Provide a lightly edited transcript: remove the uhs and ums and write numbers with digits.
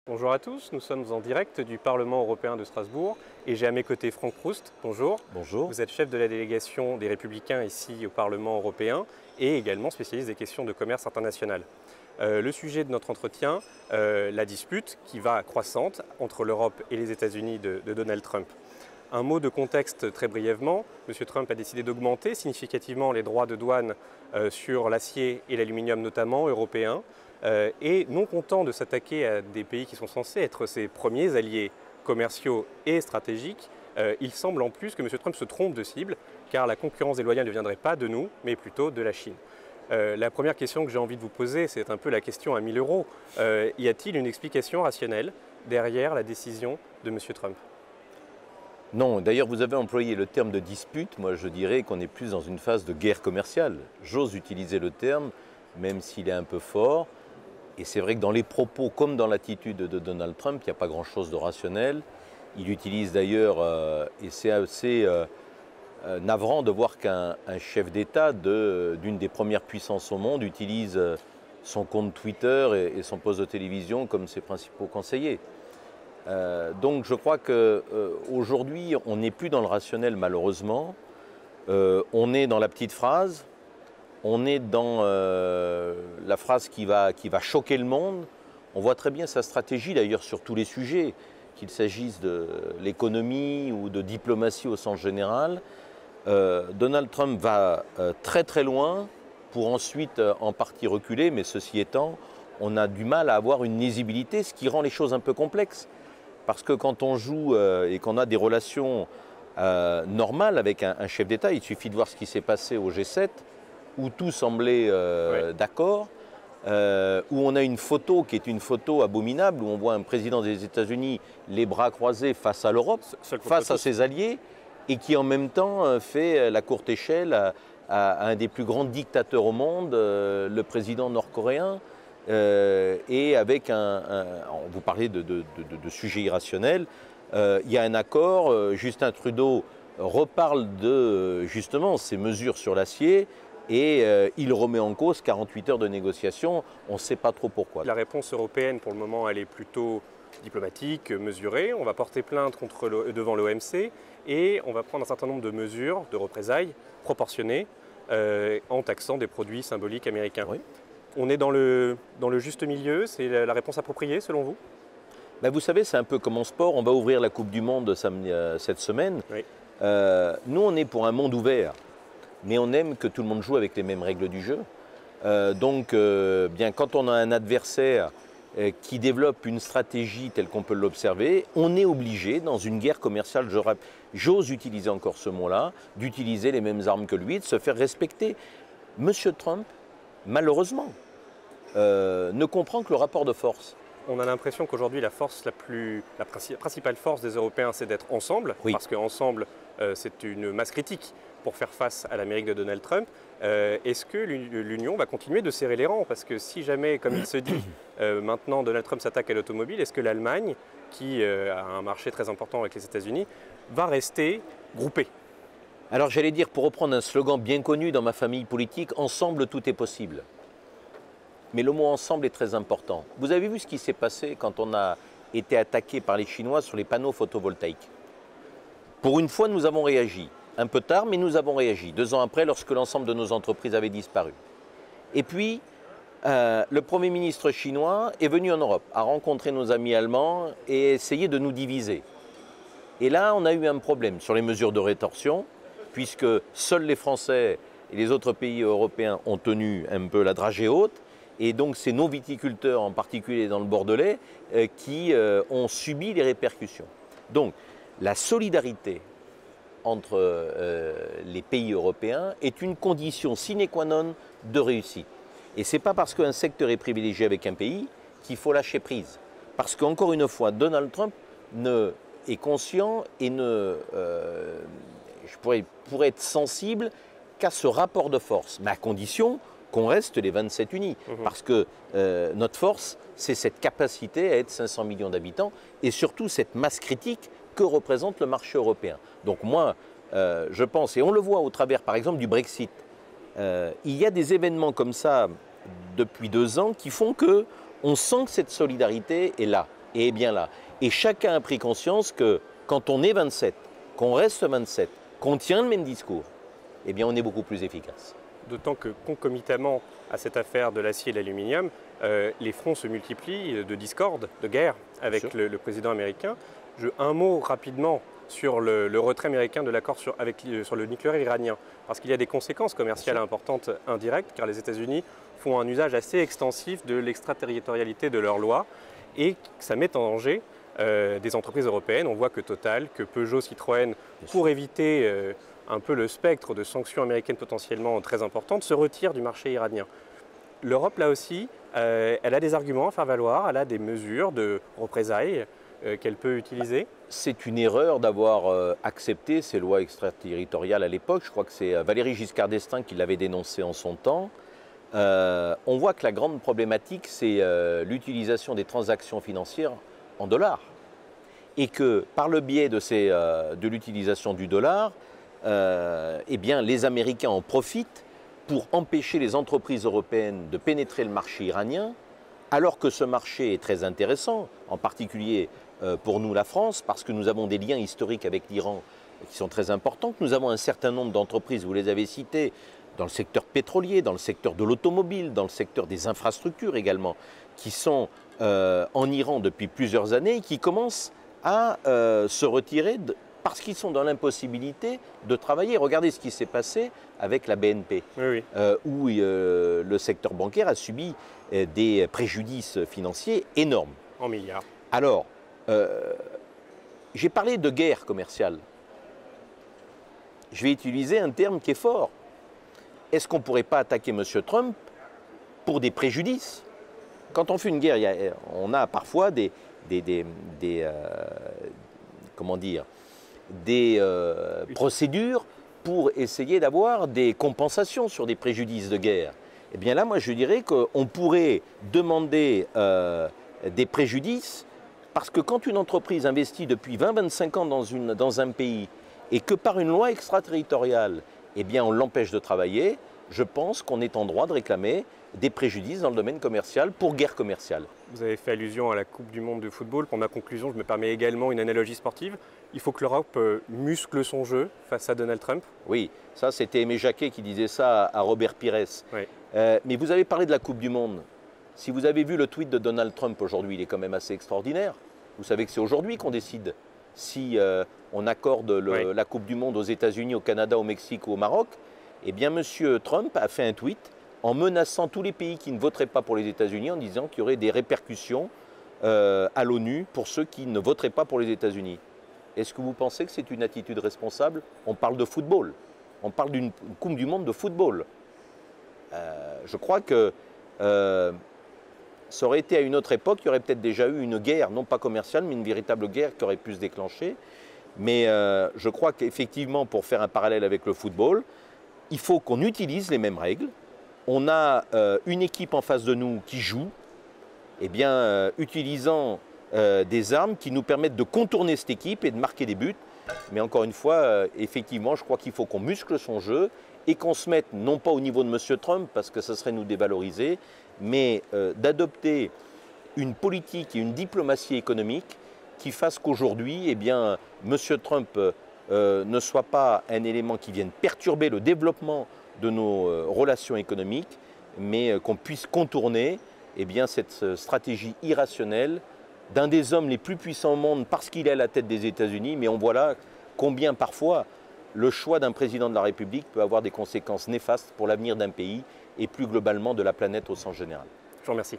Bonjour à tous, nous sommes en direct du Parlement européen de Strasbourg et j'ai à mes côtés Franck Proust. Bonjour. Bonjour. Vous êtes chef de la délégation des Républicains ici au Parlement européen et également spécialiste des questions de commerce international. Le sujet de notre entretien, la dispute qui va croissante entre l'Europe et les États-Unis de Donald Trump. Un mot de contexte très brièvement, M. Trump a décidé d'augmenter significativement les droits de douane sur l'acier et l'aluminium notamment européens. Et non content de s'attaquer à des pays qui sont censés être ses premiers alliés commerciaux et stratégiques, il semble en plus que M. Trump se trompe de cible, car la concurrence déloyale ne viendrait pas de nous, mais plutôt de la Chine. La première question que j'ai envie de vous poser, c'est un peu la question à 1000 euros. Y a-t-il une explication rationnelle derrière la décision de M. Trump? Non, d'ailleurs vous avez employé le terme de dispute, moi je dirais qu'on est plus dans une phase de guerre commerciale. J'ose utiliser le terme, même s'il est un peu fort. Et c'est vrai que dans les propos, comme dans l'attitude de Donald Trump, il n'y a pas grand-chose de rationnel. Il utilise d'ailleurs, et c'est assez navrant de voir qu'un chef d'État d'une des premières puissances au monde utilise son compte Twitter et son poste de télévision comme ses principaux conseillers. Donc je crois qu'aujourd'hui, on n'est plus dans le rationnel malheureusement. On est dans la petite phrase. On est dans la phrase qui va choquer le monde. On voit très bien sa stratégie d'ailleurs sur tous les sujets, qu'il s'agisse de l'économie ou de diplomatie au sens général. Donald Trump va très très loin pour ensuite en partie reculer, mais ceci étant, on a du mal à avoir une lisibilité, ce qui rend les choses un peu complexes. Parce que quand on joue et qu'on a des relations normales avec un chef d'État, il suffit de voir ce qui s'est passé au G7, où tout semblait d'accord, où on a une photo qui est une photo abominable, où on voit un président des États-Unis les bras croisés face à l'Europe, face à ses alliés, et qui en même temps fait la courte échelle à un des plus grands dictateurs au monde, le président nord-coréen, et avec vous parlez de sujets irrationnels, il y a un accord, Justin Trudeau reparle de justement ces mesures sur l'acier, et il remet en cause 48 heures de négociation, on ne sait pas trop pourquoi. La réponse européenne, pour le moment, elle est plutôt diplomatique, mesurée. On va porter plainte devant l'OMC et on va prendre un certain nombre de mesures de représailles proportionnées en taxant des produits symboliques américains. Oui. On est dans le juste milieu, c'est la réponse appropriée selon vous? Ben vous savez, c'est un peu comme en sport, on va ouvrir la Coupe du Monde cette semaine. Oui. Nous, on est pour un monde ouvert. Mais on aime que tout le monde joue avec les mêmes règles du jeu. Bien, quand on a un adversaire qui développe une stratégie telle qu'on peut l'observer, on est obligé, dans une guerre commerciale, j'ose utiliser encore ce mot-là, d'utiliser les mêmes armes que lui, de se faire respecter. Monsieur Trump, malheureusement, ne comprend que le rapport de force. On a l'impression qu'aujourd'hui, la principale force des Européens, c'est d'être ensemble, Oui. parce qu'ensemble, c'est une masse critique pour faire face à l'Amérique de Donald Trump. Est-ce que l'Union va continuer de serrer les rangs? Parce que si jamais, comme il se dit, maintenant Donald Trump s'attaque à l'automobile, est-ce que l'Allemagne, qui a un marché très important avec les États-Unis, va rester groupée? Alors j'allais dire, pour reprendre un slogan bien connu dans ma famille politique, ensemble tout est possible. Mais le mot ensemble est très important. Vous avez vu ce qui s'est passé quand on a été attaqué par les Chinois sur les panneaux photovoltaïques? Pour une fois, nous avons réagi. Un peu tard, mais nous avons réagi. 2 ans après, lorsque l'ensemble de nos entreprises avait disparu. Et puis, le Premier ministre chinois est venu en Europe, a rencontré nos amis allemands et essayé de nous diviser. Et là, on a eu un problème sur les mesures de rétorsion, puisque seuls les Français et les autres pays européens ont tenu un peu la dragée haute. Et donc, c'est nos viticulteurs, en particulier dans le Bordelais, qui ont subi les répercussions. Donc, la solidarité entre les pays européens est une condition sine qua non de réussite. Et ce n'est pas parce qu'un secteur est privilégié avec un pays qu'il faut lâcher prise. Parce qu'encore une fois, Donald Trump est conscient et pourrait être sensible qu'à ce rapport de force, mais à condition qu'on reste les 27 unis. Parce que notre force, c'est cette capacité à être 500 millions d'habitants et surtout cette masse critique que représente le marché européen. Donc moi, je pense, et on le voit au travers par exemple du Brexit, il y a des événements comme ça depuis 2 ans qui font qu'on sent que cette solidarité est là. est bien là. Et chacun a pris conscience que quand on est 27, qu'on reste 27, qu'on tient le même discours, eh bien on est beaucoup plus efficace. D'autant que concomitamment à cette affaire de l'acier et de l'aluminium, les fronts se multiplient de discorde, de guerre avec le président américain. Un mot rapidement sur le retrait américain de l'accord sur le nucléaire iranien, parce qu'il y a des conséquences commerciales importantes indirectes, car les États-Unis font un usage assez extensif de l'extraterritorialité de leurs lois, et ça met en danger des entreprises européennes. On voit que Total, que Peugeot, Citroën, pour éviter un peu le spectre de sanctions américaines potentiellement très importantes, se retirent du marché iranien. L'Europe, là aussi, elle a des arguments à faire valoir, elle a des mesures de représailles qu'elle peut utiliser. C'est une erreur d'avoir accepté ces lois extraterritoriales à l'époque. Je crois que c'est Valéry Giscard d'Estaing qui l'avait dénoncé en son temps. On voit que la grande problématique, c'est l'utilisation des transactions financières en dollars. Et que par le biais de l'utilisation du dollar, eh bien, les Américains en profitent pour empêcher les entreprises européennes de pénétrer le marché iranien, alors que ce marché est très intéressant, en particulier pour nous la France, parce que nous avons des liens historiques avec l'Iran qui sont très importants, que nous avons un certain nombre d'entreprises, vous les avez citées, dans le secteur pétrolier, dans le secteur de l'automobile, dans le secteur des infrastructures également, qui sont en Iran depuis plusieurs années et qui commencent à se retirer parce qu'ils sont dans l'impossibilité de travailler. Regardez ce qui s'est passé avec la BNP, oui. Où le secteur bancaire a subi des préjudices financiers énormes. En milliards. Alors, j'ai parlé de guerre commerciale. Je vais utiliser un terme qui est fort. Est-ce qu'on ne pourrait pas attaquer M. Trump pour des préjudices? Quand on fait une guerre, on a parfois comment dire, des procédures pour essayer d'avoir des compensations sur des préjudices de guerre. Eh bien là, moi, je dirais qu'on pourrait demander des préjudices parce que quand une entreprise investit depuis 20-25 ans dans un pays et que par une loi extraterritoriale, eh bien, on l'empêche de travailler, je pense qu'on est en droit de réclamer des préjudices dans le domaine commercial pour guerre commerciale. Vous avez fait allusion à la Coupe du Monde de football. Pour ma conclusion, je me permets également une analogie sportive. Il faut que l'Europe muscle son jeu face à Donald Trump. Oui, ça c'était Aimé Jacquet qui disait ça à Robert Pires. Oui. Mais vous avez parlé de la Coupe du Monde. Si vous avez vu le tweet de Donald Trump aujourd'hui, il est quand même assez extraordinaire. Vous savez que c'est aujourd'hui qu'on décide si on accorde la Coupe du Monde aux États-Unis, au Canada, au Mexique ou au Maroc. Eh bien, M. Trump a fait un tweet en menaçant tous les pays qui ne voteraient pas pour les États-Unis en disant qu'il y aurait des répercussions à l'ONU pour ceux qui ne voteraient pas pour les États-Unis. Est-ce que vous pensez que c'est une attitude responsable? On parle de football. On parle d'une Coupe du Monde de football. Je crois que ça aurait été à une autre époque, il y aurait peut-être déjà eu une guerre, non pas commerciale, mais une véritable guerre qui aurait pu se déclencher. Mais je crois qu'effectivement, pour faire un parallèle avec le football, il faut qu'on utilise les mêmes règles. On a une équipe en face de nous qui joue, eh bien, utilisant des armes qui nous permettent de contourner cette équipe et de marquer des buts. Mais encore une fois, effectivement, je crois qu'il faut qu'on muscle son jeu et qu'on se mette, non pas au niveau de M. Trump, parce que ça serait nous dévaloriser, mais d'adopter une politique et une diplomatie économique qui fasse qu'aujourd'hui, eh bien, M. Trump ne soit pas un élément qui vienne perturber le développement de nos relations économiques, mais qu'on puisse contourner eh bien, cette stratégie irrationnelle d'un des hommes les plus puissants au monde parce qu'il est à la tête des États-Unis, mais on voit là combien parfois le choix d'un président de la République peut avoir des conséquences néfastes pour l'avenir d'un pays et plus globalement de la planète au sens général. Je vous remercie.